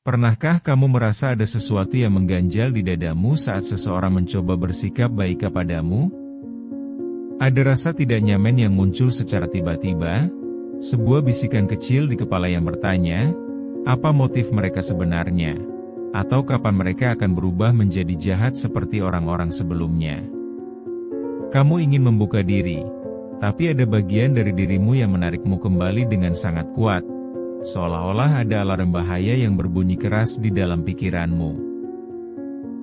Pernahkah kamu merasa ada sesuatu yang mengganjal di dadamu saat seseorang mencoba bersikap baik kepadamu? Ada rasa tidak nyaman yang muncul secara tiba-tiba, sebuah bisikan kecil di kepala yang bertanya, apa motif mereka sebenarnya? Atau kapan mereka akan berubah menjadi jahat seperti orang-orang sebelumnya? Kamu ingin membuka diri, tapi ada bagian dari dirimu yang menarikmu kembali dengan sangat kuat. Seolah-olah ada alarm bahaya yang berbunyi keras di dalam pikiranmu.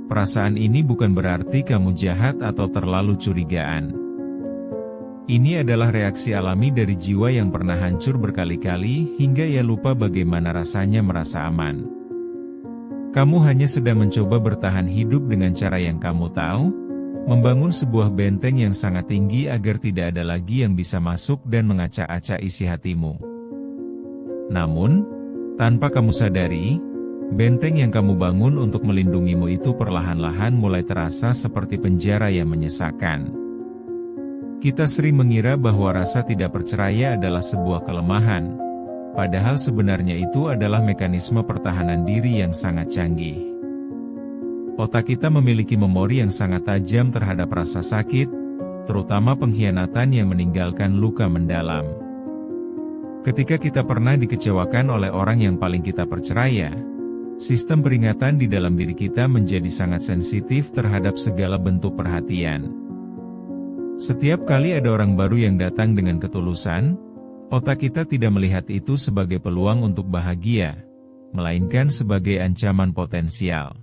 Perasaan ini bukan berarti kamu jahat atau terlalu curigaan. Ini adalah reaksi alami dari jiwa yang pernah hancur berkali-kali hingga ia lupa bagaimana rasanya merasa aman. Kamu hanya sedang mencoba bertahan hidup dengan cara yang kamu tahu, membangun sebuah benteng yang sangat tinggi agar tidak ada lagi yang bisa masuk dan mengacak-acak isi hatimu. Namun, tanpa kamu sadari, benteng yang kamu bangun untuk melindungimu itu perlahan-lahan mulai terasa seperti penjara yang menyesakan. Kita sering mengira bahwa rasa tidak percaya adalah sebuah kelemahan, padahal sebenarnya itu adalah mekanisme pertahanan diri yang sangat canggih. Otak kita memiliki memori yang sangat tajam terhadap rasa sakit, terutama pengkhianatan yang meninggalkan luka mendalam. Ketika kita pernah dikecewakan oleh orang yang paling kita percaya, sistem peringatan di dalam diri kita menjadi sangat sensitif terhadap segala bentuk perhatian. Setiap kali ada orang baru yang datang dengan ketulusan, otak kita tidak melihat itu sebagai peluang untuk bahagia, melainkan sebagai ancaman potensial.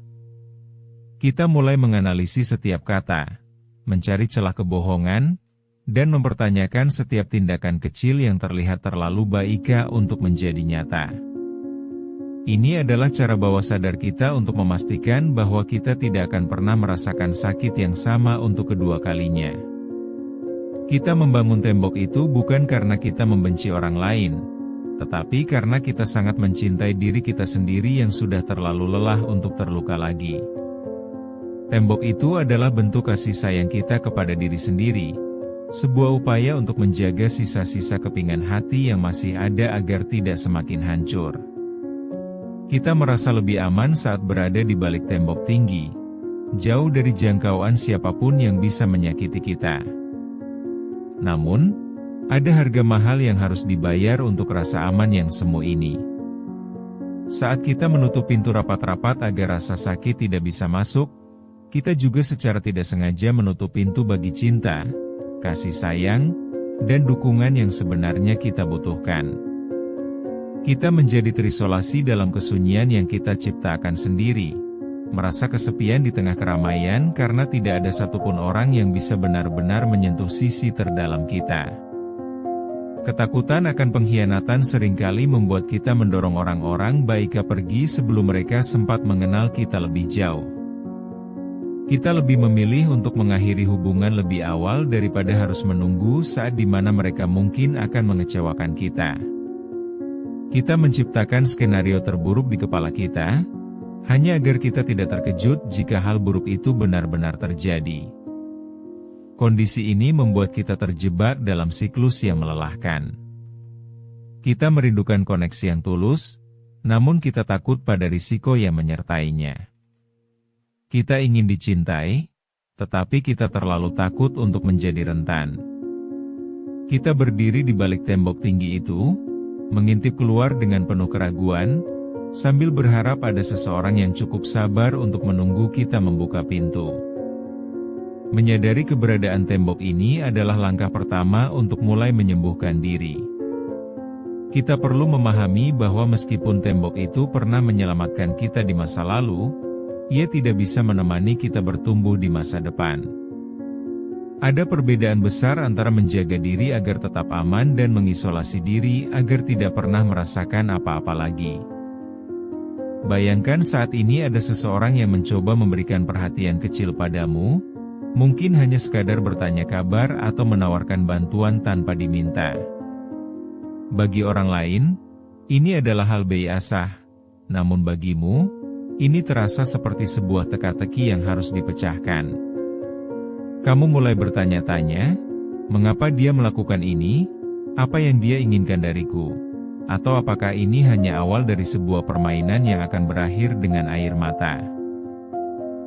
Kita mulai menganalisis setiap kata, mencari celah kebohongan, dan mempertanyakan setiap tindakan kecil yang terlihat terlalu baik untuk menjadi nyata. Ini adalah cara bawah sadar kita untuk memastikan bahwa kita tidak akan pernah merasakan sakit yang sama untuk kedua kalinya. Kita membangun tembok itu bukan karena kita membenci orang lain, tetapi karena kita sangat mencintai diri kita sendiri yang sudah terlalu lelah untuk terluka lagi. Tembok itu adalah bentuk kasih sayang kita kepada diri sendiri, sebuah upaya untuk menjaga sisa-sisa kepingan hati yang masih ada agar tidak semakin hancur. Kita merasa lebih aman saat berada di balik tembok tinggi, jauh dari jangkauan siapapun yang bisa menyakiti kita. Namun, ada harga mahal yang harus dibayar untuk rasa aman yang semu ini. Saat kita menutup pintu rapat-rapat agar rasa sakit tidak bisa masuk, kita juga secara tidak sengaja menutup pintu bagi cinta, kasih sayang, dan dukungan yang sebenarnya kita butuhkan. Kita menjadi terisolasi dalam kesunyian yang kita ciptakan sendiri, merasa kesepian di tengah keramaian karena tidak ada satupun orang yang bisa benar-benar menyentuh sisi terdalam kita. Ketakutan akan pengkhianatan seringkali membuat kita mendorong orang-orang baik pergi sebelum mereka sempat mengenal kita lebih jauh. Kita lebih memilih untuk mengakhiri hubungan lebih awal daripada harus menunggu saat di mana mereka mungkin akan mengecewakan kita. Kita menciptakan skenario terburuk di kepala kita, hanya agar kita tidak terkejut jika hal buruk itu benar-benar terjadi. Kondisi ini membuat kita terjebak dalam siklus yang melelahkan. Kita merindukan koneksi yang tulus, namun kita takut pada risiko yang menyertainya. Kita ingin dicintai, tetapi kita terlalu takut untuk menjadi rentan. Kita berdiri di balik tembok tinggi itu, mengintip keluar dengan penuh keraguan, sambil berharap ada seseorang yang cukup sabar untuk menunggu kita membuka pintu. Menyadari keberadaan tembok ini adalah langkah pertama untuk mulai menyembuhkan diri. Kita perlu memahami bahwa meskipun tembok itu pernah menyelamatkan kita di masa lalu, ia tidak bisa menemani kita bertumbuh di masa depan. Ada perbedaan besar antara menjaga diri agar tetap aman dan mengisolasi diri agar tidak pernah merasakan apa-apa lagi. Bayangkan saat ini ada seseorang yang mencoba memberikan perhatian kecil padamu, mungkin hanya sekadar bertanya kabar atau menawarkan bantuan tanpa diminta. Bagi orang lain, ini adalah hal biasa, namun bagimu, ini terasa seperti sebuah teka-teki yang harus dipecahkan. Kamu mulai bertanya-tanya, mengapa dia melakukan ini? Apa yang dia inginkan dariku? Atau apakah ini hanya awal dari sebuah permainan yang akan berakhir dengan air mata?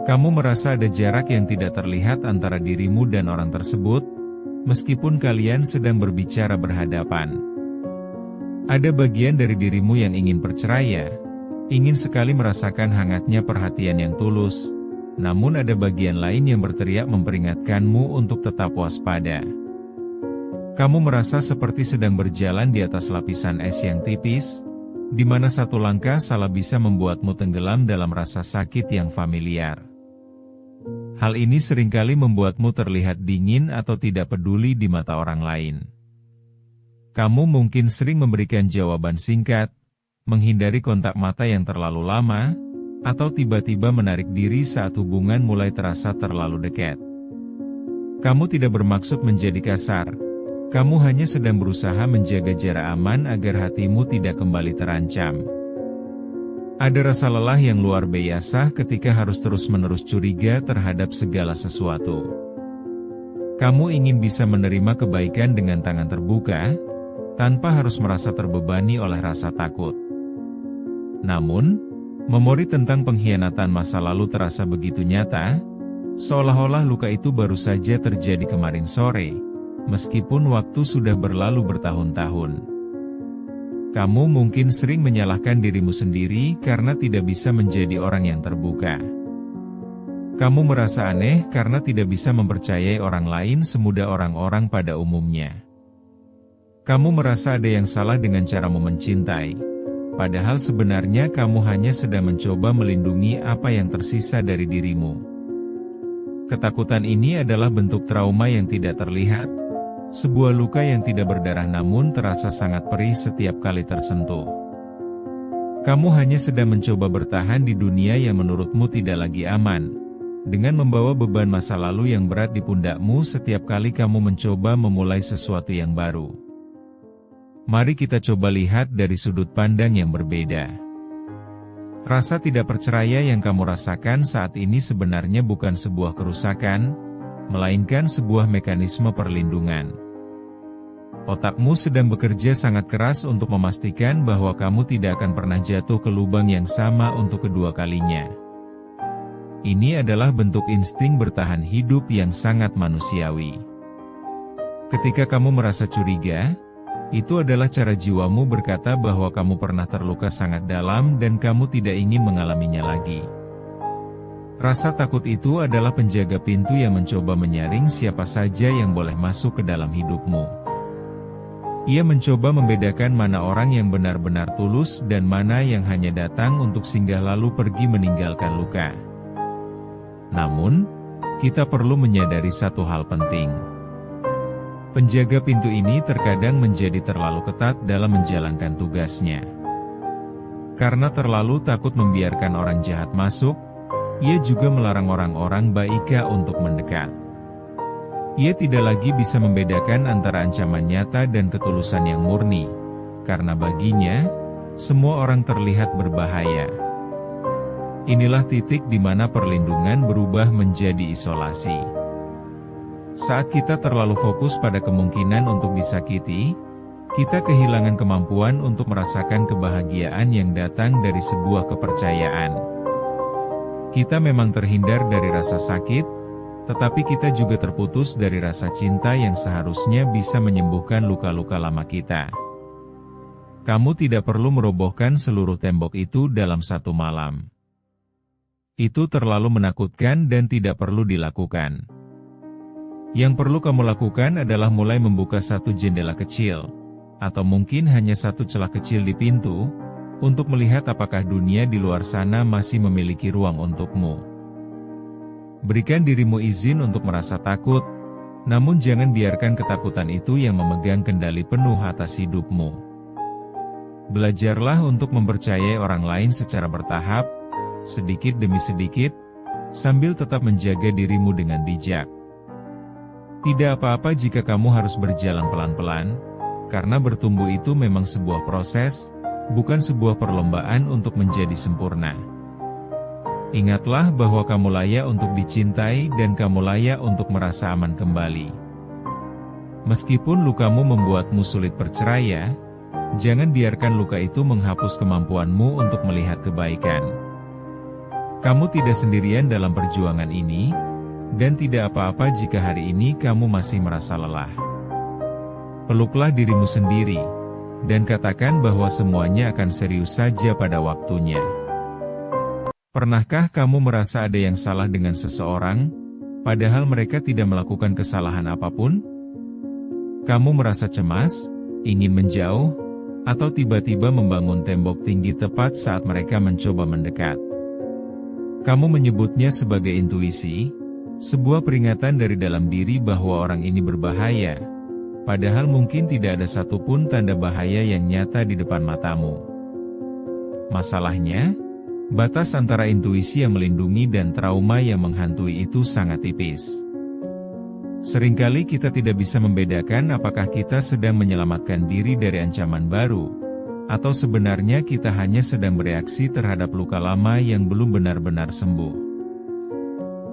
Kamu merasa ada jarak yang tidak terlihat antara dirimu dan orang tersebut, meskipun kalian sedang berbicara berhadapan. Ada bagian dari dirimu yang ingin perceraian, ingin sekali merasakan hangatnya perhatian yang tulus, namun ada bagian lain yang berteriak memperingatkanmu untuk tetap waspada. Kamu merasa seperti sedang berjalan di atas lapisan es yang tipis, di mana satu langkah salah bisa membuatmu tenggelam dalam rasa sakit yang familiar. Hal ini seringkali membuatmu terlihat dingin atau tidak peduli di mata orang lain. Kamu mungkin sering memberikan jawaban singkat, menghindari kontak mata yang terlalu lama, atau tiba-tiba menarik diri saat hubungan mulai terasa terlalu dekat. Kamu tidak bermaksud menjadi kasar. Kamu hanya sedang berusaha menjaga jarak aman agar hatimu tidak kembali terancam. Ada rasa lelah yang luar biasa ketika harus terus-menerus curiga terhadap segala sesuatu. Kamu ingin bisa menerima kebaikan dengan tangan terbuka, tanpa harus merasa terbebani oleh rasa takut. Namun, memori tentang pengkhianatan masa lalu terasa begitu nyata, seolah-olah luka itu baru saja terjadi kemarin sore, meskipun waktu sudah berlalu bertahun-tahun. Kamu mungkin sering menyalahkan dirimu sendiri karena tidak bisa menjadi orang yang terbuka. Kamu merasa aneh karena tidak bisa mempercayai orang lain semudah orang-orang pada umumnya. Kamu merasa ada yang salah dengan caramu mencintai, padahal sebenarnya kamu hanya sedang mencoba melindungi apa yang tersisa dari dirimu. Ketakutan ini adalah bentuk trauma yang tidak terlihat, sebuah luka yang tidak berdarah namun terasa sangat perih setiap kali tersentuh. Kamu hanya sedang mencoba bertahan di dunia yang menurutmu tidak lagi aman, dengan membawa beban masa lalu yang berat di pundakmu setiap kali kamu mencoba memulai sesuatu yang baru. Mari kita coba lihat dari sudut pandang yang berbeda. Rasa tidak percaya yang kamu rasakan saat ini sebenarnya bukan sebuah kerusakan, melainkan sebuah mekanisme perlindungan. Otakmu sedang bekerja sangat keras untuk memastikan bahwa kamu tidak akan pernah jatuh ke lubang yang sama untuk kedua kalinya. Ini adalah bentuk insting bertahan hidup yang sangat manusiawi. Ketika kamu merasa curiga, itu adalah cara jiwamu berkata bahwa kamu pernah terluka sangat dalam dan kamu tidak ingin mengalaminya lagi. Rasa takut itu adalah penjaga pintu yang mencoba menyaring siapa saja yang boleh masuk ke dalam hidupmu. Ia mencoba membedakan mana orang yang benar-benar tulus dan mana yang hanya datang untuk singgah lalu pergi meninggalkan luka. Namun, kita perlu menyadari satu hal penting. Penjaga pintu ini terkadang menjadi terlalu ketat dalam menjalankan tugasnya. Karena terlalu takut membiarkan orang jahat masuk, ia juga melarang orang-orang baik untuk mendekat. Ia tidak lagi bisa membedakan antara ancaman nyata dan ketulusan yang murni, karena baginya, semua orang terlihat berbahaya. Inilah titik di mana perlindungan berubah menjadi isolasi. Saat kita terlalu fokus pada kemungkinan untuk disakiti, kita kehilangan kemampuan untuk merasakan kebahagiaan yang datang dari sebuah kepercayaan. Kita memang terhindar dari rasa sakit, tetapi kita juga terputus dari rasa cinta yang seharusnya bisa menyembuhkan luka-luka lama kita. Kamu tidak perlu merobohkan seluruh tembok itu dalam satu malam. Itu terlalu menakutkan dan tidak perlu dilakukan. Yang perlu kamu lakukan adalah mulai membuka satu jendela kecil, atau mungkin hanya satu celah kecil di pintu, untuk melihat apakah dunia di luar sana masih memiliki ruang untukmu. Berikan dirimu izin untuk merasa takut, namun jangan biarkan ketakutan itu yang memegang kendali penuh atas hidupmu. Belajarlah untuk mempercayai orang lain secara bertahap, sedikit demi sedikit, sambil tetap menjaga dirimu dengan bijak. Tidak apa-apa jika kamu harus berjalan pelan-pelan, karena bertumbuh itu memang sebuah proses, bukan sebuah perlombaan untuk menjadi sempurna. Ingatlah bahwa kamu layak untuk dicintai dan kamu layak untuk merasa aman kembali. Meskipun lukamu membuatmu sulit percaya, Jangan biarkan luka itu menghapus kemampuanmu untuk melihat kebaikan. Kamu tidak sendirian dalam perjuangan ini, dan tidak apa-apa jika hari ini kamu masih merasa lelah. Peluklah dirimu sendiri, dan katakan bahwa semuanya akan serius saja pada waktunya. Pernahkah kamu merasa ada yang salah dengan seseorang, padahal mereka tidak melakukan kesalahan apapun? Kamu merasa cemas, ingin menjauh, atau tiba-tiba membangun tembok tinggi tepat saat mereka mencoba mendekat. Kamu menyebutnya sebagai intuisi, sebuah peringatan dari dalam diri bahwa orang ini berbahaya, padahal mungkin tidak ada satupun tanda bahaya yang nyata di depan matamu. Masalahnya, batas antara intuisi yang melindungi dan trauma yang menghantui itu sangat tipis. Seringkali kita tidak bisa membedakan apakah kita sedang menyelamatkan diri dari ancaman baru, atau sebenarnya kita hanya sedang bereaksi terhadap luka lama yang belum benar-benar sembuh.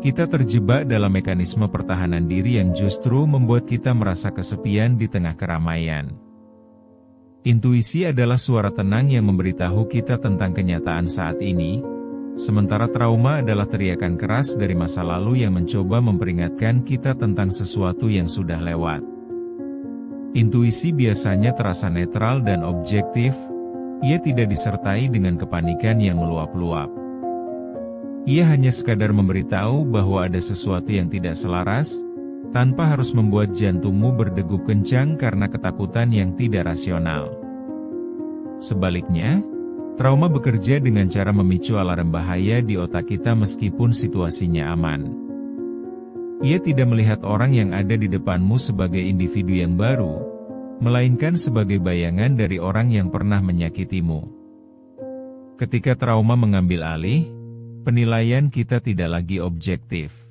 Kita terjebak dalam mekanisme pertahanan diri yang justru membuat kita merasa kesepian di tengah keramaian. Intuisi adalah suara tenang yang memberitahu kita tentang kenyataan saat ini, sementara trauma adalah teriakan keras dari masa lalu yang mencoba memperingatkan kita tentang sesuatu yang sudah lewat. Intuisi biasanya terasa netral dan objektif, ia tidak disertai dengan kepanikan yang meluap-luap. Ia hanya sekadar memberitahu bahwa ada sesuatu yang tidak selaras, tanpa harus membuat jantungmu berdegup kencang karena ketakutan yang tidak rasional. Sebaliknya, trauma bekerja dengan cara memicu alarm bahaya di otak kita meskipun situasinya aman. Ia tidak melihat orang yang ada di depanmu sebagai individu yang baru, melainkan sebagai bayangan dari orang yang pernah menyakitimu. Ketika trauma mengambil alih, penilaian kita tidak lagi objektif.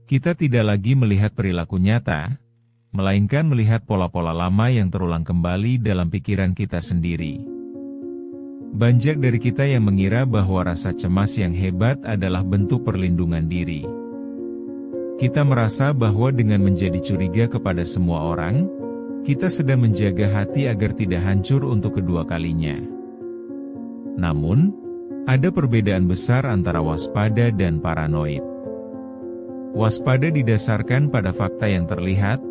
Kita tidak lagi melihat perilaku nyata, melainkan melihat pola-pola lama yang terulang kembali dalam pikiran kita sendiri. Banyak dari kita yang mengira bahwa rasa cemas yang hebat adalah bentuk perlindungan diri. Kita merasa bahwa dengan menjadi curiga kepada semua orang, kita sedang menjaga hati agar tidak hancur untuk kedua kalinya. Namun, ada perbedaan besar antara waspada dan paranoid. Waspada didasarkan pada fakta yang terlihat,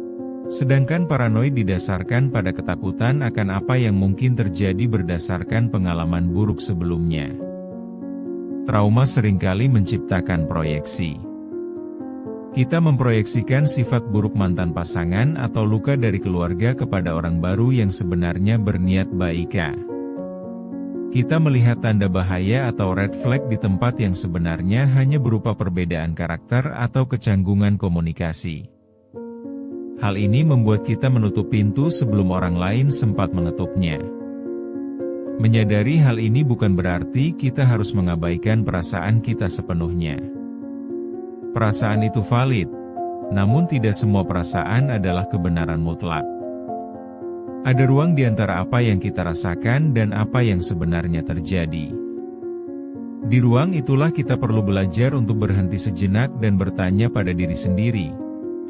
sedangkan paranoid didasarkan pada ketakutan akan apa yang mungkin terjadi berdasarkan pengalaman buruk sebelumnya. Trauma seringkali menciptakan proyeksi. Kita memproyeksikan sifat buruk mantan pasangan atau luka dari keluarga kepada orang baru yang sebenarnya berniat baik. Kita melihat tanda bahaya atau red flag di tempat yang sebenarnya hanya berupa perbedaan karakter atau kecanggungan komunikasi. Hal ini membuat kita menutup pintu sebelum orang lain sempat mengetuknya. Menyadari hal ini bukan berarti kita harus mengabaikan perasaan kita sepenuhnya. Perasaan itu valid, namun tidak semua perasaan adalah kebenaran mutlak. Ada ruang di antara apa yang kita rasakan dan apa yang sebenarnya terjadi. Di ruang itulah kita perlu belajar untuk berhenti sejenak dan bertanya pada diri sendiri,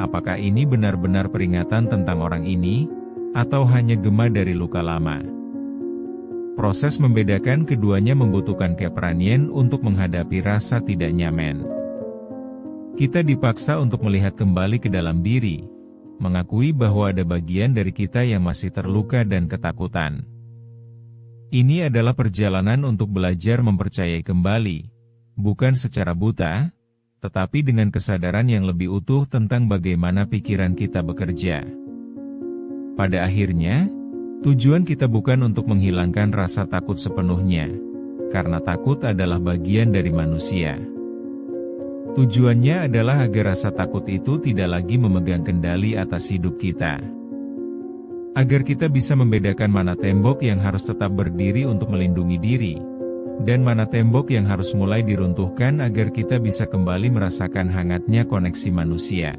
apakah ini benar-benar peringatan tentang orang ini, atau hanya gema dari luka lama? Proses membedakan keduanya membutuhkan keberanian untuk menghadapi rasa tidak nyaman. Kita dipaksa untuk melihat kembali ke dalam diri, mengakui bahwa ada bagian dari kita yang masih terluka dan ketakutan. Ini adalah perjalanan untuk belajar mempercayai kembali, bukan secara buta, tetapi dengan kesadaran yang lebih utuh tentang bagaimana pikiran kita bekerja. Pada akhirnya, tujuan kita bukan untuk menghilangkan rasa takut sepenuhnya, karena takut adalah bagian dari manusia. Tujuannya adalah agar rasa takut itu tidak lagi memegang kendali atas hidup kita. Agar kita bisa membedakan mana tembok yang harus tetap berdiri untuk melindungi diri, dan mana tembok yang harus mulai diruntuhkan agar kita bisa kembali merasakan hangatnya koneksi manusia.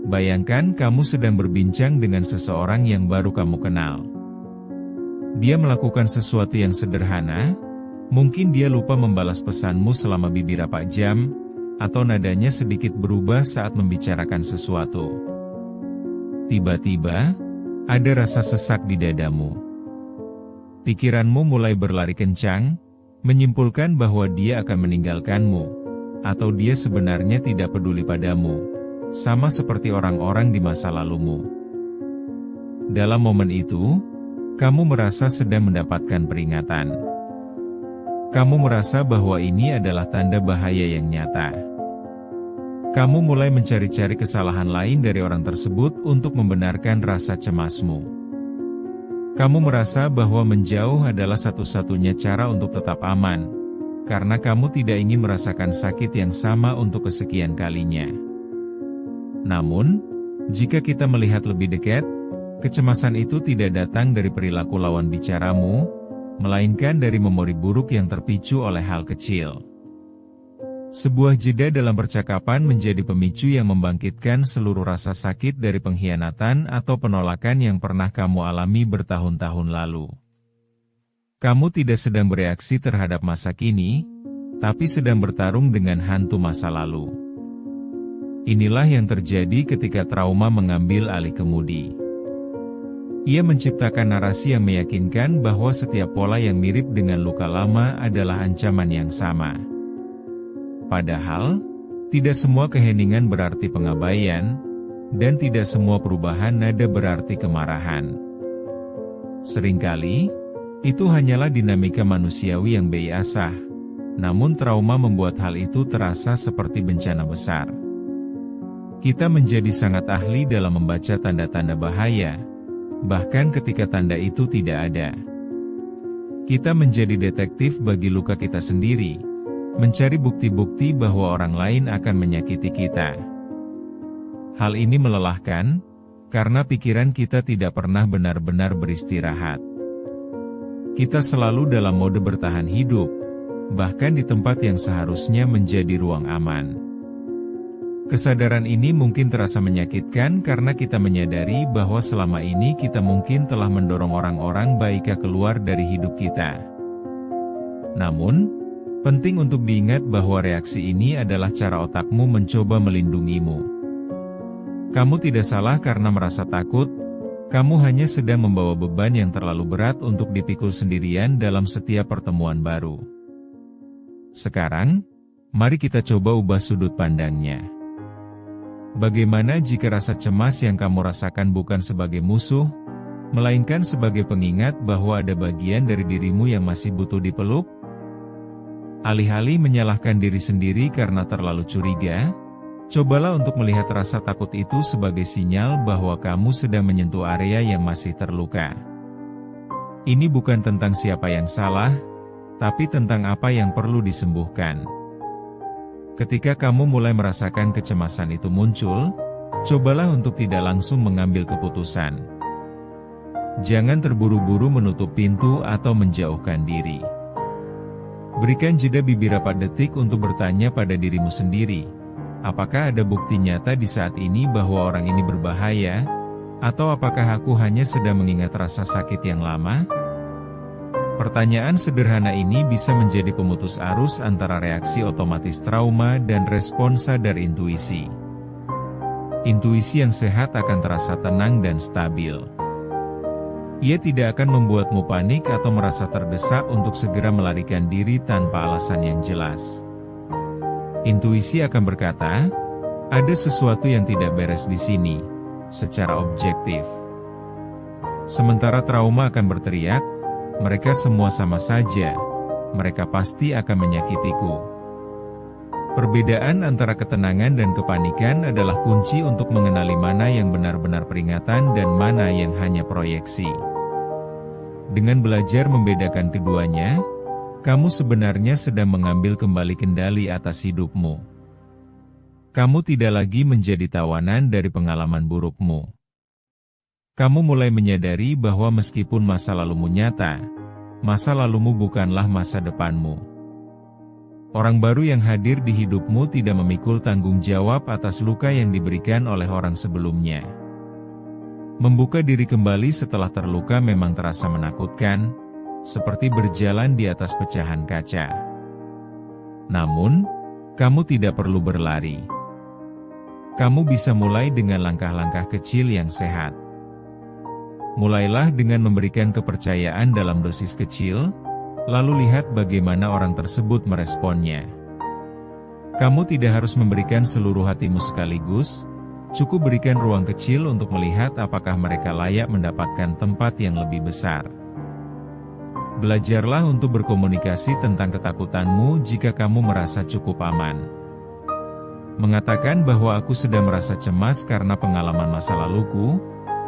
Bayangkan kamu sedang berbincang dengan seseorang yang baru kamu kenal. Dia melakukan sesuatu yang sederhana, mungkin dia lupa membalas pesanmu selama beberapa jam, atau nadanya sedikit berubah saat membicarakan sesuatu. Tiba-tiba, Ada rasa sesak di dadamu. Pikiranmu mulai berlari kencang, menyimpulkan bahwa dia akan meninggalkanmu, atau dia sebenarnya tidak peduli padamu, sama seperti orang-orang di masa lalumu. Dalam momen itu, kamu merasa sedang mendapatkan peringatan. Kamu merasa bahwa ini adalah tanda bahaya yang nyata. Kamu mulai mencari-cari kesalahan lain dari orang tersebut untuk membenarkan rasa cemasmu. Kamu merasa bahwa menjauh adalah satu-satunya cara untuk tetap aman, karena kamu tidak ingin merasakan sakit yang sama untuk kesekian kalinya. Namun, jika kita melihat lebih dekat, kecemasan itu tidak datang dari perilaku lawan bicaramu, melainkan dari memori buruk yang terpicu oleh hal kecil. Sebuah jeda dalam percakapan menjadi pemicu yang membangkitkan seluruh rasa sakit dari pengkhianatan atau penolakan yang pernah kamu alami bertahun-tahun lalu. Kamu tidak sedang bereaksi terhadap masa kini, tapi sedang bertarung dengan hantu masa lalu. Inilah yang terjadi ketika trauma mengambil alih kemudi. Ia menciptakan narasi yang meyakinkan bahwa setiap pola yang mirip dengan luka lama adalah ancaman yang sama. Padahal, tidak semua keheningan berarti pengabaian, dan tidak semua perubahan nada berarti kemarahan. Seringkali, itu hanyalah dinamika manusiawi yang biasa, namun trauma membuat hal itu terasa seperti bencana besar. Kita menjadi sangat ahli dalam membaca tanda-tanda bahaya, bahkan ketika tanda itu tidak ada. Kita menjadi detektif bagi luka kita sendiri, mencari bukti-bukti bahwa orang lain akan menyakiti kita. Hal ini melelahkan, karena pikiran kita tidak pernah benar-benar beristirahat. Kita selalu dalam mode bertahan hidup, bahkan di tempat yang seharusnya menjadi ruang aman. Kesadaran ini mungkin terasa menyakitkan karena kita menyadari bahwa selama ini kita mungkin telah mendorong orang-orang baik keluar dari hidup kita. Namun, penting untuk diingat bahwa reaksi ini adalah cara otakmu mencoba melindungimu. Kamu tidak salah karena merasa takut, kamu hanya sedang membawa beban yang terlalu berat untuk dipikul sendirian dalam setiap pertemuan baru. Sekarang, mari kita coba ubah sudut pandangnya. Bagaimana jika rasa cemas yang kamu rasakan bukan sebagai musuh, melainkan sebagai pengingat bahwa ada bagian dari dirimu yang masih butuh dipeluk? Alih-alih menyalahkan diri sendiri karena terlalu curiga, cobalah untuk melihat rasa takut itu sebagai sinyal bahwa kamu sedang menyentuh area yang masih terluka. Ini bukan tentang siapa yang salah, tapi tentang apa yang perlu disembuhkan. Ketika kamu mulai merasakan kecemasan itu muncul, cobalah untuk tidak langsung mengambil keputusan. Jangan terburu-buru menutup pintu atau menjauhkan diri. Berikan jeda beberapa detik untuk bertanya pada dirimu sendiri, apakah ada bukti nyata di saat ini bahwa orang ini berbahaya, atau apakah aku hanya sedang mengingat rasa sakit yang lama? Pertanyaan sederhana ini bisa menjadi pemutus arus antara reaksi otomatis trauma dan respon sadar intuisi. Intuisi yang sehat akan terasa tenang dan stabil. Ia tidak akan membuatmu panik atau merasa terdesak untuk segera melarikan diri tanpa alasan yang jelas. Intuisi akan berkata, ada sesuatu yang tidak beres di sini, secara objektif. Sementara trauma akan berteriak, mereka semua sama saja, mereka pasti akan menyakitiku. Perbedaan antara ketenangan dan kepanikan adalah kunci untuk mengenali mana yang benar-benar peringatan dan mana yang hanya proyeksi. Dengan belajar membedakan keduanya, kamu sebenarnya sedang mengambil kembali kendali atas hidupmu. Kamu tidak lagi menjadi tawanan dari pengalaman burukmu. Kamu mulai menyadari bahwa meskipun masa lalumu nyata, masa lalumu bukanlah masa depanmu. Orang baru yang hadir di hidupmu tidak memikul tanggung jawab atas luka yang diberikan oleh orang sebelumnya. Membuka diri kembali setelah terluka memang terasa menakutkan, seperti berjalan di atas pecahan kaca. Namun, kamu tidak perlu berlari. Kamu bisa mulai dengan langkah-langkah kecil yang sehat. Mulailah dengan memberikan kepercayaan dalam dosis kecil, lalu lihat bagaimana orang tersebut meresponnya. Kamu tidak harus memberikan seluruh hatimu sekaligus, cukup berikan ruang kecil untuk melihat apakah mereka layak mendapatkan tempat yang lebih besar. Belajarlah untuk berkomunikasi tentang ketakutanmu jika kamu merasa cukup aman. Mengatakan bahwa aku sedang merasa cemas karena pengalaman masa laluku,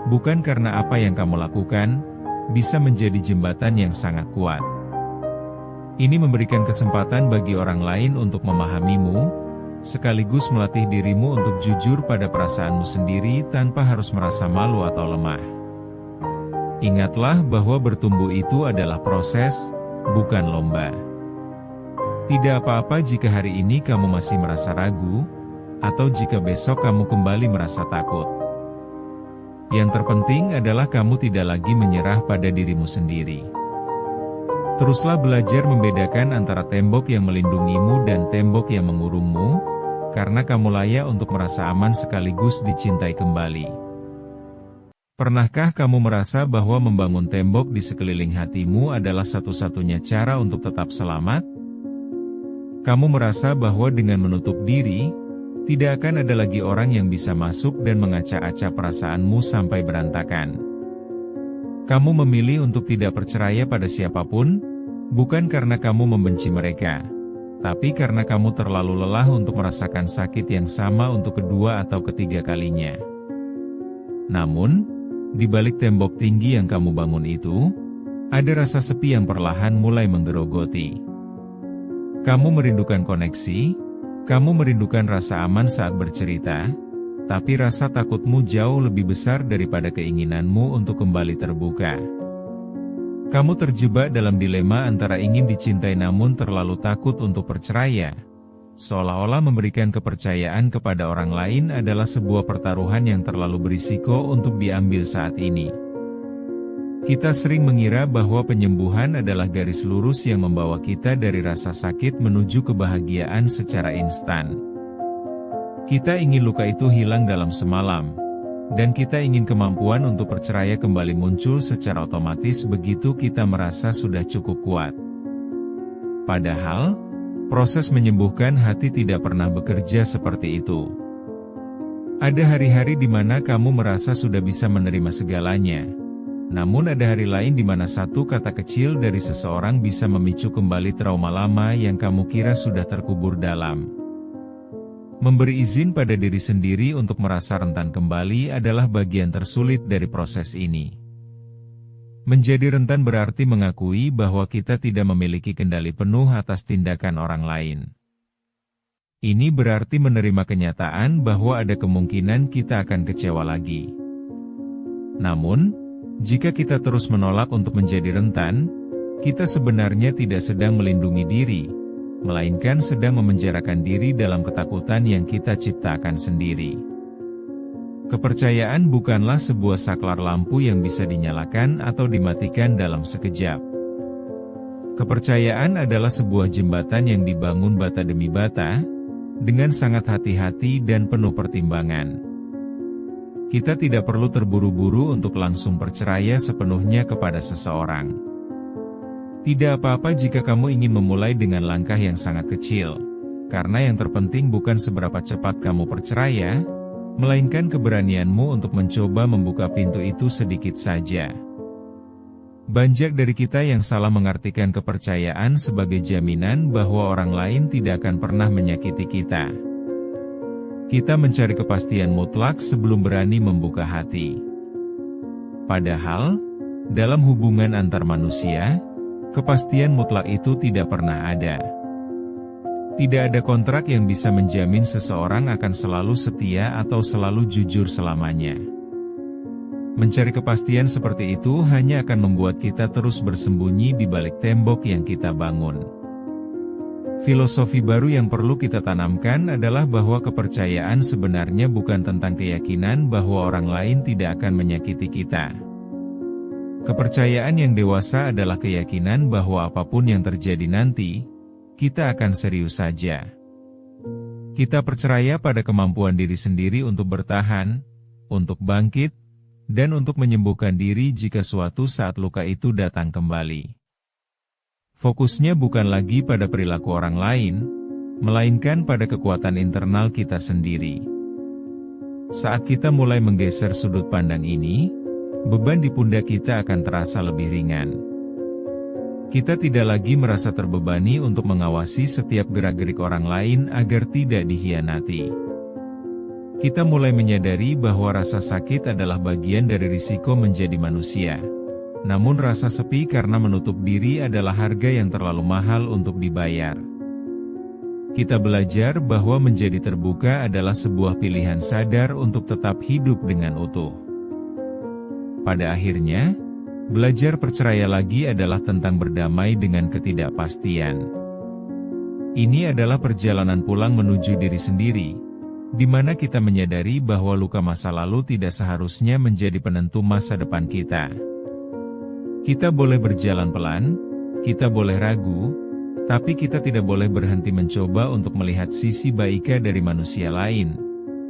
bukan karena apa yang kamu lakukan, bisa menjadi jembatan yang sangat kuat. Ini memberikan kesempatan bagi orang lain untuk memahamimu, sekaligus melatih dirimu untuk jujur pada perasaanmu sendiri tanpa harus merasa malu atau lemah. Ingatlah bahwa bertumbuh itu adalah proses, bukan lomba. Tidak apa-apa jika hari ini kamu masih merasa ragu, atau jika besok kamu kembali merasa takut. Yang terpenting adalah kamu tidak lagi menyerah pada dirimu sendiri. Teruslah belajar membedakan antara tembok yang melindungimu dan tembok yang mengurungmu, karena kamu layak untuk merasa aman sekaligus dicintai kembali. Pernahkah kamu merasa bahwa membangun tembok di sekeliling hatimu adalah satu-satunya cara untuk tetap selamat? Kamu merasa bahwa dengan menutup diri, tidak akan ada lagi orang yang bisa masuk dan mengacak-acak perasaanmu sampai berantakan. Kamu memilih untuk tidak percaya pada siapapun, bukan karena kamu membenci mereka, tapi karena kamu terlalu lelah untuk merasakan sakit yang sama untuk kedua atau ketiga kalinya. Namun, di balik tembok tinggi yang kamu bangun itu, ada rasa sepi yang perlahan mulai menggerogoti. Kamu merindukan koneksi, kamu merindukan rasa aman saat bercerita, tapi rasa takutmu jauh lebih besar daripada keinginanmu untuk kembali terbuka. Kamu terjebak dalam dilema antara ingin dicintai namun terlalu takut untuk percaya, seolah-olah memberikan kepercayaan kepada orang lain adalah sebuah pertaruhan yang terlalu berisiko untuk diambil saat ini. Kita sering mengira bahwa penyembuhan adalah garis lurus yang membawa kita dari rasa sakit menuju kebahagiaan secara instan. Kita ingin luka itu hilang dalam semalam, dan kita ingin kemampuan untuk percaya kembali muncul secara otomatis begitu kita merasa sudah cukup kuat. Padahal, proses menyembuhkan hati tidak pernah bekerja seperti itu. Ada hari-hari di mana kamu merasa sudah bisa menerima segalanya. Namun ada hari lain di mana satu kata kecil dari seseorang bisa memicu kembali trauma lama yang kamu kira sudah terkubur dalam. Memberi izin pada diri sendiri untuk merasa rentan kembali adalah bagian tersulit dari proses ini. Menjadi rentan berarti mengakui bahwa kita tidak memiliki kendali penuh atas tindakan orang lain. Ini berarti menerima kenyataan bahwa ada kemungkinan kita akan kecewa lagi. Namun, jika kita terus menolak untuk menjadi rentan, kita sebenarnya tidak sedang melindungi diri, melainkan sedang memenjarakan diri dalam ketakutan yang kita ciptakan sendiri. Kepercayaan bukanlah sebuah saklar lampu yang bisa dinyalakan atau dimatikan dalam sekejap. Kepercayaan adalah sebuah jembatan yang dibangun bata demi bata, dengan sangat hati-hati dan penuh pertimbangan. Kita tidak perlu terburu-buru untuk langsung percaya sepenuhnya kepada seseorang. Tidak apa-apa jika kamu ingin memulai dengan langkah yang sangat kecil, karena yang terpenting bukan seberapa cepat kamu percaya, melainkan keberanianmu untuk mencoba membuka pintu itu sedikit saja. Banyak dari kita yang salah mengartikan kepercayaan sebagai jaminan bahwa orang lain tidak akan pernah menyakiti kita. Kita mencari kepastian mutlak sebelum berani membuka hati. Padahal, dalam hubungan antar manusia, kepastian mutlak itu tidak pernah ada. Tidak ada kontrak yang bisa menjamin seseorang akan selalu setia atau selalu jujur selamanya. Mencari kepastian seperti itu hanya akan membuat kita terus bersembunyi di balik tembok yang kita bangun. Filosofi baru yang perlu kita tanamkan adalah bahwa kepercayaan sebenarnya bukan tentang keyakinan bahwa orang lain tidak akan menyakiti kita. Kepercayaan yang dewasa adalah keyakinan bahwa apapun yang terjadi nanti, kita akan serius saja. Kita percaya pada kemampuan diri sendiri untuk bertahan, untuk bangkit, dan untuk menyembuhkan diri jika suatu saat luka itu datang kembali. Fokusnya bukan lagi pada perilaku orang lain, melainkan pada kekuatan internal kita sendiri. Saat kita mulai menggeser sudut pandang ini, beban di pundak kita akan terasa lebih ringan. Kita tidak lagi merasa terbebani untuk mengawasi setiap gerak-gerik orang lain agar tidak dikhianati. Kita mulai menyadari bahwa rasa sakit adalah bagian dari risiko menjadi manusia. Namun rasa sepi karena menutup diri adalah harga yang terlalu mahal untuk dibayar. Kita belajar bahwa menjadi terbuka adalah sebuah pilihan sadar untuk tetap hidup dengan utuh. Pada akhirnya, belajar percaya lagi adalah tentang berdamai dengan ketidakpastian. Ini adalah perjalanan pulang menuju diri sendiri, di mana kita menyadari bahwa luka masa lalu tidak seharusnya menjadi penentu masa depan kita. Kita boleh berjalan pelan, kita boleh ragu, tapi kita tidak boleh berhenti mencoba untuk melihat sisi baiknya dari manusia lain,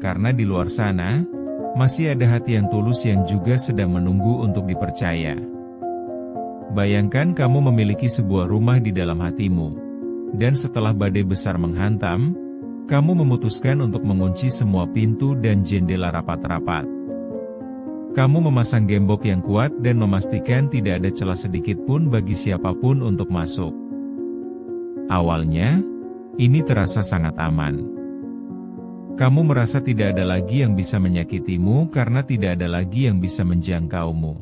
karena di luar sana, masih ada hati yang tulus yang juga sedang menunggu untuk dipercaya. Bayangkan kamu memiliki sebuah rumah di dalam hatimu, dan setelah badai besar menghantam, kamu memutuskan untuk mengunci semua pintu dan jendela rapat-rapat. Kamu memasang gembok yang kuat dan memastikan tidak ada celah sedikit pun bagi siapapun untuk masuk. Awalnya, ini terasa sangat aman. Kamu merasa tidak ada lagi yang bisa menyakitimu karena tidak ada lagi yang bisa menjangkaumu.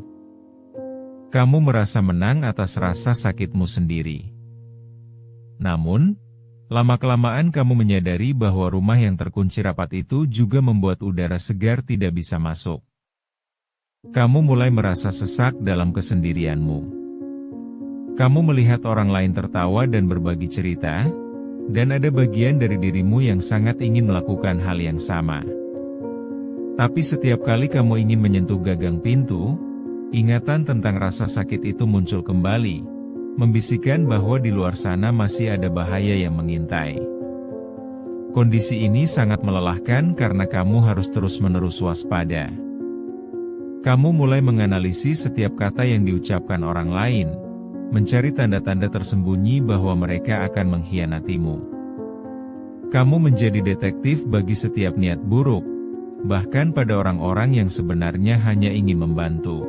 Kamu merasa menang atas rasa sakitmu sendiri. Namun, lama-kelamaan kamu menyadari bahwa rumah yang terkunci rapat itu juga membuat udara segar tidak bisa masuk. Kamu mulai merasa sesak dalam kesendirianmu. Kamu melihat orang lain tertawa dan berbagi cerita, dan ada bagian dari dirimu yang sangat ingin melakukan hal yang sama. Tapi setiap kali kamu ingin menyentuh gagang pintu, ingatan tentang rasa sakit itu muncul kembali, membisikkan bahwa di luar sana masih ada bahaya yang mengintai. Kondisi ini sangat melelahkan karena kamu harus terus-menerus waspada. Kamu mulai menganalisis setiap kata yang diucapkan orang lain, mencari tanda-tanda tersembunyi bahwa mereka akan mengkhianatimu. Kamu menjadi detektif bagi setiap niat buruk, bahkan pada orang-orang yang sebenarnya hanya ingin membantu.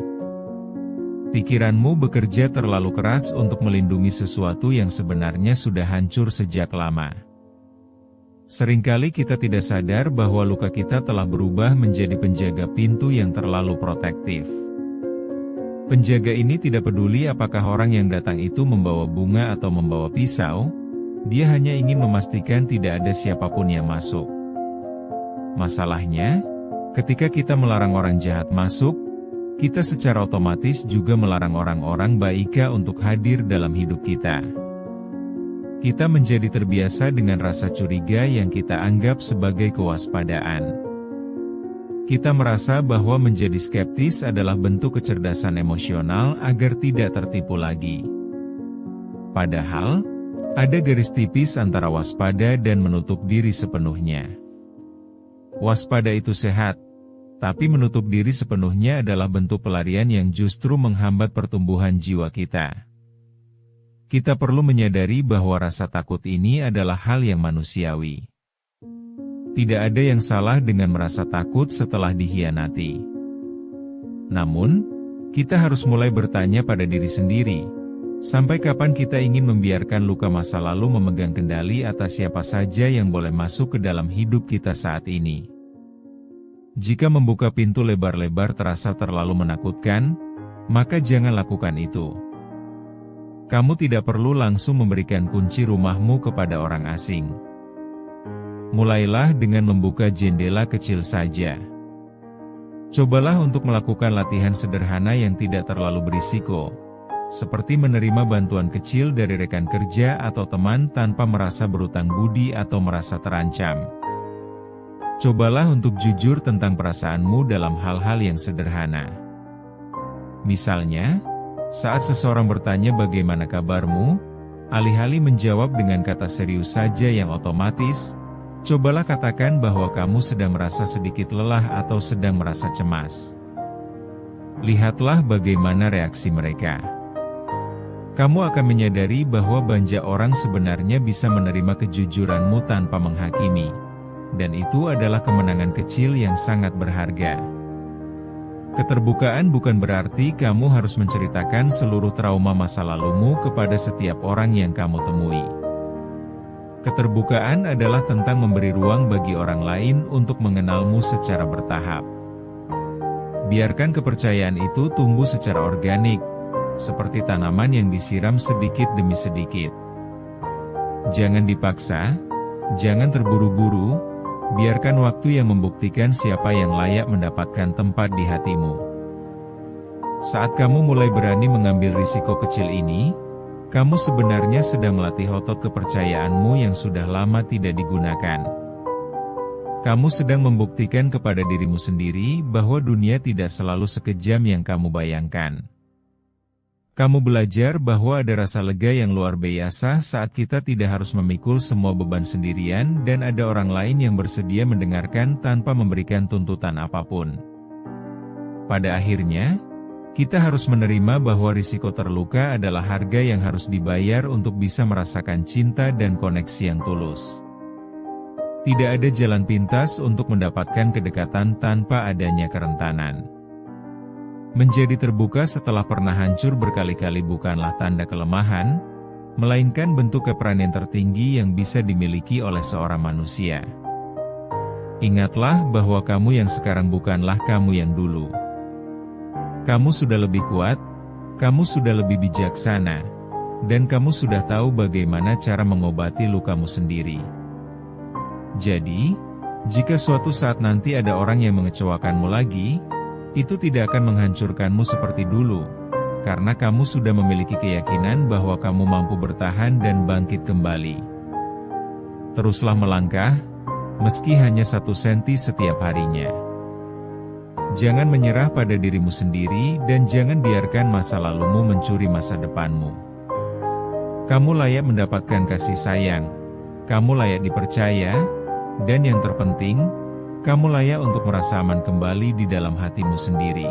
Pikiranmu bekerja terlalu keras untuk melindungi sesuatu yang sebenarnya sudah hancur sejak lama. Seringkali kita tidak sadar bahwa luka kita telah berubah menjadi penjaga pintu yang terlalu protektif. Penjaga ini tidak peduli apakah orang yang datang itu membawa bunga atau membawa pisau, dia hanya ingin memastikan tidak ada siapapun yang masuk. Masalahnya, ketika kita melarang orang jahat masuk, kita secara otomatis juga melarang orang-orang baik untuk hadir dalam hidup kita. Kita menjadi terbiasa dengan rasa curiga yang kita anggap sebagai kewaspadaan. Kita merasa bahwa menjadi skeptis adalah bentuk kecerdasan emosional agar tidak tertipu lagi. Padahal, ada garis tipis antara waspada dan menutup diri sepenuhnya. Waspada itu sehat, tapi menutup diri sepenuhnya adalah bentuk pelarian yang justru menghambat pertumbuhan jiwa kita. Kita perlu menyadari bahwa rasa takut ini adalah hal yang manusiawi. Tidak ada yang salah dengan merasa takut setelah dikhianati. Namun, kita harus mulai bertanya pada diri sendiri, sampai kapan kita ingin membiarkan luka masa lalu memegang kendali atas siapa saja yang boleh masuk ke dalam hidup kita saat ini. Jika membuka pintu lebar-lebar terasa terlalu menakutkan, maka jangan lakukan itu. Kamu tidak perlu langsung memberikan kunci rumahmu kepada orang asing. Mulailah dengan membuka jendela kecil saja. Cobalah untuk melakukan latihan sederhana yang tidak terlalu berisiko, seperti menerima bantuan kecil dari rekan kerja atau teman tanpa merasa berutang budi atau merasa terancam. Cobalah untuk jujur tentang perasaanmu dalam hal-hal yang sederhana. Misalnya, saat seseorang bertanya bagaimana kabarmu, alih-alih menjawab dengan kata serius saja yang otomatis, cobalah katakan bahwa kamu sedang merasa sedikit lelah atau sedang merasa cemas. Lihatlah bagaimana reaksi mereka. Kamu akan menyadari bahwa banyak orang sebenarnya bisa menerima kejujuranmu tanpa menghakimi. Dan itu adalah kemenangan kecil yang sangat berharga. Keterbukaan bukan berarti kamu harus menceritakan seluruh trauma masa lalumu kepada setiap orang yang kamu temui. Keterbukaan adalah tentang memberi ruang bagi orang lain untuk mengenalmu secara bertahap. Biarkan kepercayaan itu tumbuh secara organik, seperti tanaman yang disiram sedikit demi sedikit. Jangan dipaksa, jangan terburu-buru, biarkan waktu yang membuktikan siapa yang layak mendapatkan tempat di hatimu. Saat kamu mulai berani mengambil risiko kecil ini, kamu sebenarnya sedang melatih otot kepercayaanmu yang sudah lama tidak digunakan. Kamu sedang membuktikan kepada dirimu sendiri bahwa dunia tidak selalu sekejam yang kamu bayangkan. Kamu belajar bahwa ada rasa lega yang luar biasa saat kita tidak harus memikul semua beban sendirian dan ada orang lain yang bersedia mendengarkan tanpa memberikan tuntutan apapun. Pada akhirnya, kita harus menerima bahwa risiko terluka adalah harga yang harus dibayar untuk bisa merasakan cinta dan koneksi yang tulus. Tidak ada jalan pintas untuk mendapatkan kedekatan tanpa adanya kerentanan. Menjadi terbuka setelah pernah hancur berkali-kali bukanlah tanda kelemahan, melainkan bentuk keberanian tertinggi yang bisa dimiliki oleh seorang manusia. Ingatlah bahwa kamu yang sekarang bukanlah kamu yang dulu. Kamu sudah lebih kuat, kamu sudah lebih bijaksana, dan kamu sudah tahu bagaimana cara mengobati lukamu sendiri. Jadi, jika suatu saat nanti ada orang yang mengecewakanmu lagi, itu tidak akan menghancurkanmu seperti dulu, karena kamu sudah memiliki keyakinan bahwa kamu mampu bertahan dan bangkit kembali. Teruslah melangkah, meski hanya 1 senti setiap harinya. Jangan menyerah pada dirimu sendiri dan jangan biarkan masa lalumu mencuri masa depanmu. Kamu layak mendapatkan kasih sayang, kamu layak dipercaya, dan yang terpenting, kamu layak untuk merasa aman kembali di dalam hatimu sendiri.